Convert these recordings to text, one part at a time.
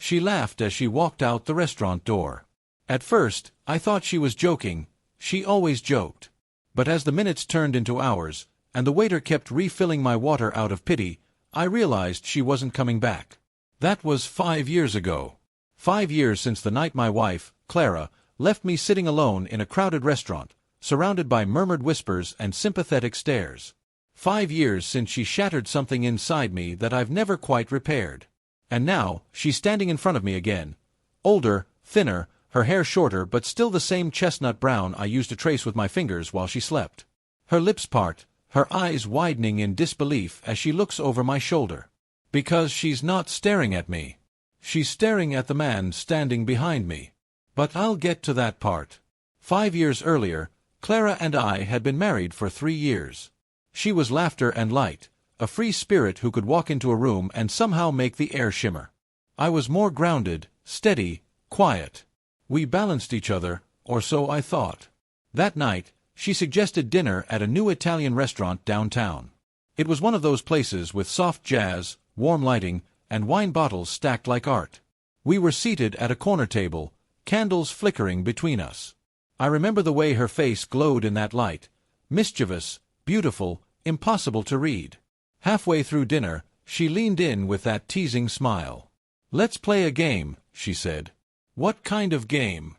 She laughed as she walked out the restaurant door. At first, I thought she was joking. She always joked. But as the minutes turned into hours, and the waiter kept refilling my water out of pity, I realized she wasn't coming back. That was 5 years ago. 5 years since the night my wife, Clara, left me sitting alone in a crowded restaurant, surrounded by murmured whispers and sympathetic stares. 5 years since she shattered something inside me that I've never quite repaired. And now, she's standing in front of me again. Older, thinner, her hair shorter but still the same chestnut brown I used to trace with my fingers while she slept. Her lips part, her eyes widening in disbelief as she looks over my shoulder. Because she's not staring at me. She's staring at the man standing behind me. But I'll get to that part. 5 years earlier, Clara and I had been married for 3 years. She was laughter and light, a free spirit who could walk into a room and somehow make the air shimmer. I was more grounded, steady, quiet. We balanced each other, or so I thought. That night, she suggested dinner at a new Italian restaurant downtown. It was one of those places with soft jazz, warm lighting, and wine bottles stacked like art. We were seated at a corner table, candles flickering between us. I remember the way her face glowed in that light, mischievous, beautiful, impossible to read. Halfway through dinner, she leaned in with that teasing smile. "Let's play a game," she said. "What kind of game?"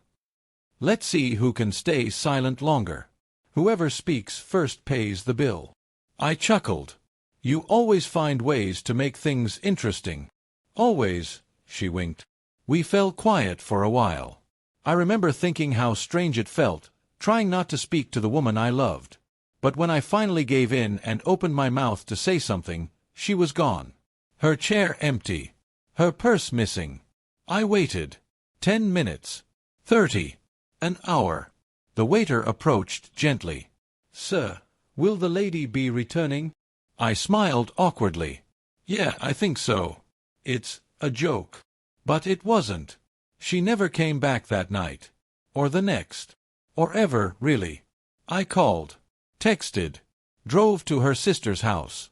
"Let's see who can stay silent longer. Whoever speaks first pays the bill." I chuckled. "You always find ways to make things interesting." "Always," she winked. We fell quiet for a while. I remember thinking how strange it felt, trying not to speak to the woman I loved. But when I finally gave in and opened my mouth to say something, she was gone. Her chair empty. Her purse missing. I waited. 10 minutes. 30. An hour. The waiter approached gently. "Sir, will the lady be returning?" I smiled awkwardly. "Yeah, I think so. It's a joke." But it wasn't. She never came back that night. Or the next. Or ever, really. I called. Texted. Drove to her sister's house.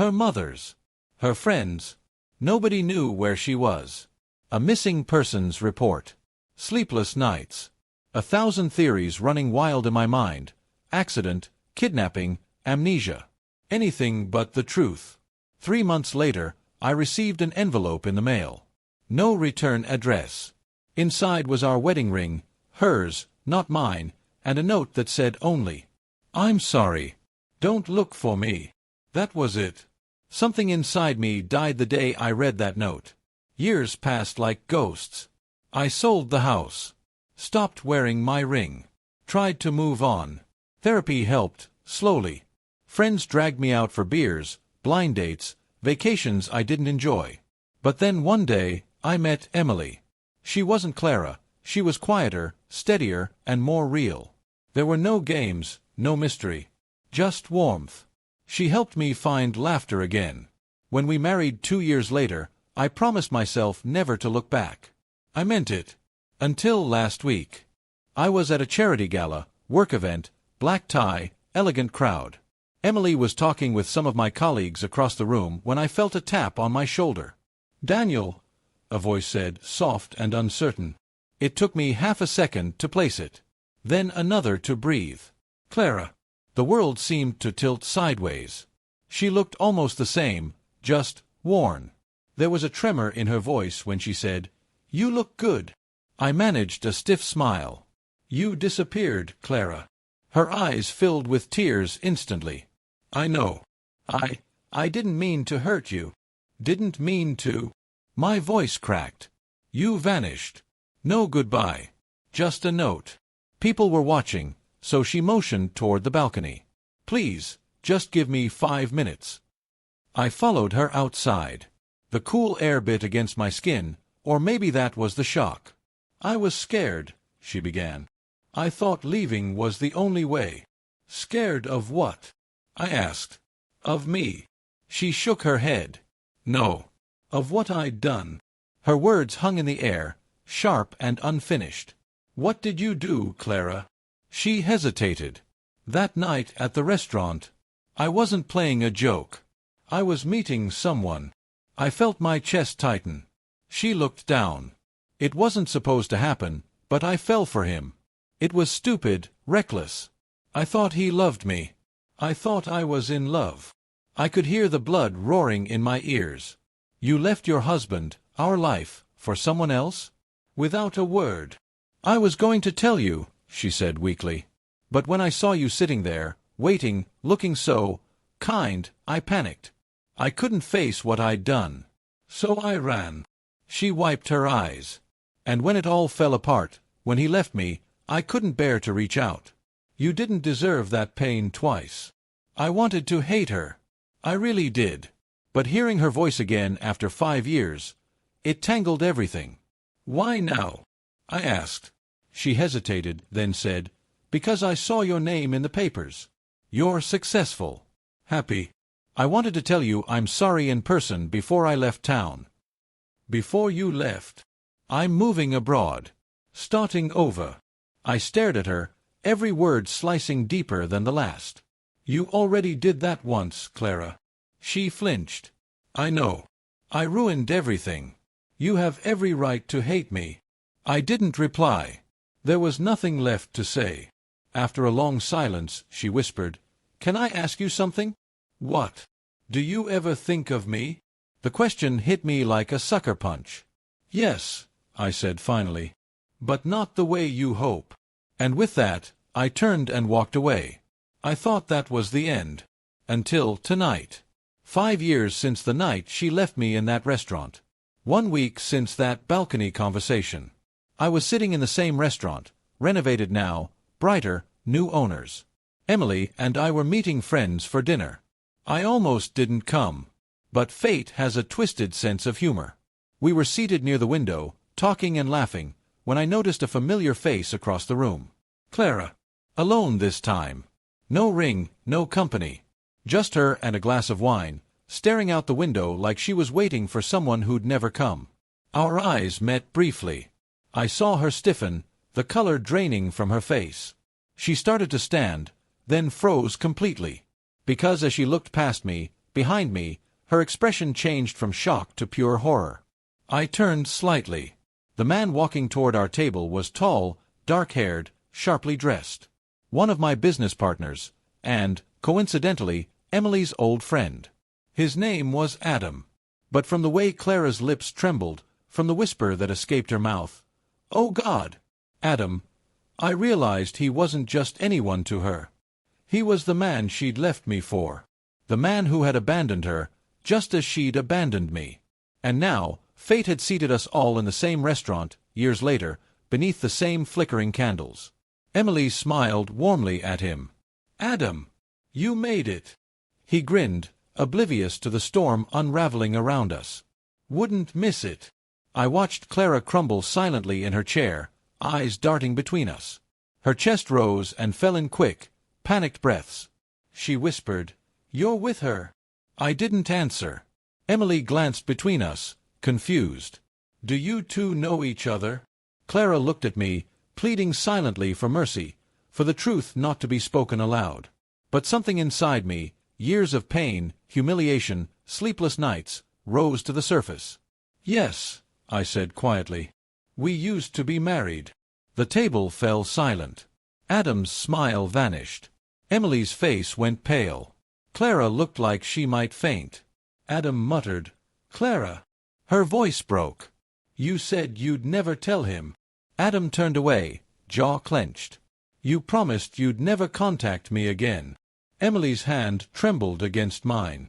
Her mother's. Her friends. Nobody knew where she was. A missing persons report. Sleepless nights. 1,000 theories running wild in my mind. Accident, kidnapping, amnesia. Anything but the truth. 3 months later, I received an envelope in the mail. No return address. Inside was our wedding ring, hers, not mine, and a note that said only, "I'm sorry. Don't look for me." That was it. Something inside me died the day I read that note. Years passed like ghosts. I sold the house. Stopped wearing my ring. Tried to move on. Therapy helped, slowly. Friends dragged me out for beers, blind dates, vacations I didn't enjoy. But then one day, I met Emily. She wasn't Clara. She was quieter, steadier, and more real. There were no games, no mystery. Just warmth. She helped me find laughter again. When we married 2 years later, I promised myself never to look back. I meant it. Until last week. I was at a charity gala, work event, black tie, elegant crowd. Emily was talking with some of my colleagues across the room when I felt a tap on my shoulder. "Daniel," a voice said, soft and uncertain. It took me half a second to place it. Then another to breathe. "Clara." The world seemed to tilt sideways. She looked almost the same, just worn. There was a tremor in her voice when she said, "You look good." I managed a stiff smile. "You disappeared, Clara." Her eyes filled with tears instantly. "I know. I didn't mean to hurt you. Didn't mean to." My voice cracked. "You vanished. No goodbye. Just a note." People were watching, so she motioned toward the balcony. "Please, just give me 5 minutes." I followed her outside. The cool air bit against my skin, or maybe that was the shock. "I was scared," she began. "I thought leaving was the only way." "Scared of what?" I asked. "Of me." She shook her head. "No. Of what I'd done." Her words hung in the air, sharp and unfinished. "What did you do, Clara?" She hesitated. "That night at the restaurant. I wasn't playing a joke. I was meeting someone." I felt my chest tighten. She looked down. It wasn't supposed to happen, but I fell for him. It was stupid, reckless. I thought he loved me. I thought I was in love. I could hear the blood roaring in my ears. You left your husband, our life, for someone else? Without a word. I was going to tell you, she said weakly. But when I saw you sitting there, waiting, looking so kind, I panicked. I couldn't face what I'd done. So I ran. She wiped her eyes. And when it all fell apart, when he left me, I couldn't bear to reach out. You didn't deserve that pain twice. I wanted to hate her. I really did. But hearing her voice again after 5 years, it tangled everything. Why now? I asked. She hesitated, then said, because I saw your name in the papers. You're successful. Happy. I wanted to tell you I'm sorry in person before I left town. Before you left. I'm moving abroad. Starting over. I stared at her, every word slicing deeper than the last. You already did that once, Clara. She flinched. I know. I ruined everything. You have every right to hate me. I didn't reply. There was nothing left to say. After a long silence, she whispered, Can I ask you something? What? Do you ever think of me? The question hit me like a sucker punch. Yes, I said finally. But not the way you hope. And with that, I turned and walked away. I thought that was the end. Until tonight. 5 years since the night she left me in that restaurant. 1 week since that balcony conversation. I was sitting in the same restaurant, renovated now, brighter, new owners. Emily and I were meeting friends for dinner. I almost didn't come. But fate has a twisted sense of humor. We were seated near the window, talking and laughing, when I noticed a familiar face across the room. Clara. Alone this time. No ring, no company. Just her and a glass of wine, staring out the window like she was waiting for someone who'd never come. Our eyes met briefly. I saw her stiffen, the color draining from her face. She started to stand, then froze completely. Because as she looked past me, behind me, her expression changed from shock to pure horror. I turned slightly. The man walking toward our table was tall, dark-haired, sharply dressed. One of my business partners, and, coincidentally, Emily's old friend. His name was Adam. But from the way Clara's lips trembled, from the whisper that escaped her mouth, "Oh God! Adam," I realized he wasn't just anyone to her. He was the man she'd left me for. The man who had abandoned her, just as she'd abandoned me. And now, fate had seated us all in the same restaurant, years later, beneath the same flickering candles. Emily smiled warmly at him. "Adam, you made it." He grinned, oblivious to the storm unraveling around us. "Wouldn't miss it." I watched Clara crumble silently in her chair, eyes darting between us. Her chest rose and fell in quick, panicked breaths. She whispered, "You're with her." I didn't answer. Emily glanced between us, confused. "Do you two know each other?" Clara looked at me, pleading silently for mercy, for the truth not to be spoken aloud. But something inside me, years of pain, humiliation, sleepless nights, rose to the surface. "Yes," I said quietly. "We used to be married." The table fell silent. Adam's smile vanished. Emily's face went pale. Clara looked like she might faint. Adam muttered, "Clara." Her voice broke. "You said you'd never tell him." Adam turned away, jaw clenched. "You promised you'd never contact me again." Emily's hand trembled against mine.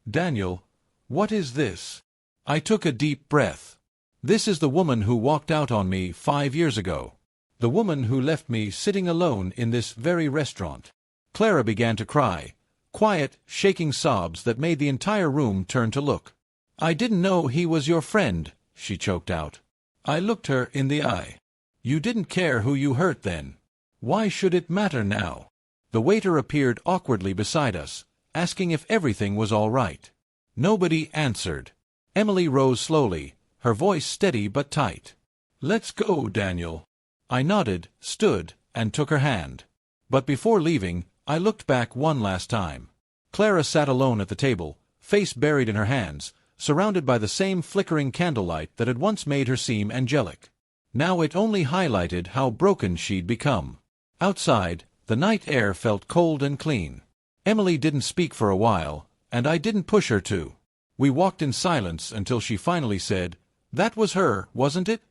"Daniel, what is this?" I took a deep breath. This is the woman who walked out on me 5 years ago. The woman who left me sitting alone in this very restaurant. Clara began to cry, quiet, shaking sobs that made the entire room turn to look. "I didn't know he was your friend," she choked out. I looked her in the eye. "You didn't care who you hurt then. Why should it matter now?" The waiter appeared awkwardly beside us, asking if everything was all right. Nobody answered. Emily rose slowly, her voice steady but tight. "Let's go, Daniel." I nodded, stood, and took her hand. But before leaving, I looked back one last time. Clara sat alone at the table, face buried in her hands, surrounded by the same flickering candlelight that had once made her seem angelic. Now it only highlighted how broken she'd become. Outside, the night air felt cold and clean. Emily didn't speak for a while, and I didn't push her to. We walked in silence until she finally said, "That was her, wasn't it?"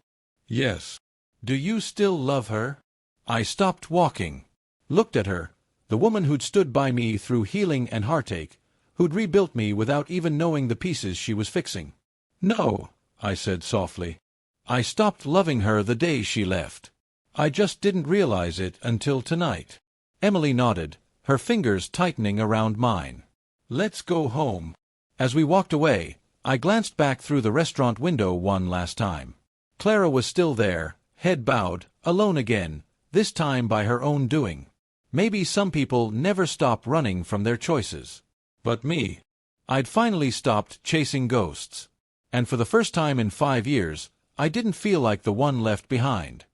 "Yes." "Do you still love her?" I stopped walking. Looked at her, the woman who'd stood by me through healing and heartache, who'd rebuilt me without even knowing the pieces she was fixing. "No," I said softly. "I stopped loving her the day she left. I just didn't realize it until tonight." Emily nodded, her fingers tightening around mine. "Let's go home." As we walked away, I glanced back through the restaurant window one last time. Clara was still there, head bowed, alone again, this time by her own doing. Maybe some people never stop running from their choices. But me, I'd finally stopped chasing ghosts. And for the first time in 5 years, I didn't feel like the one left behind.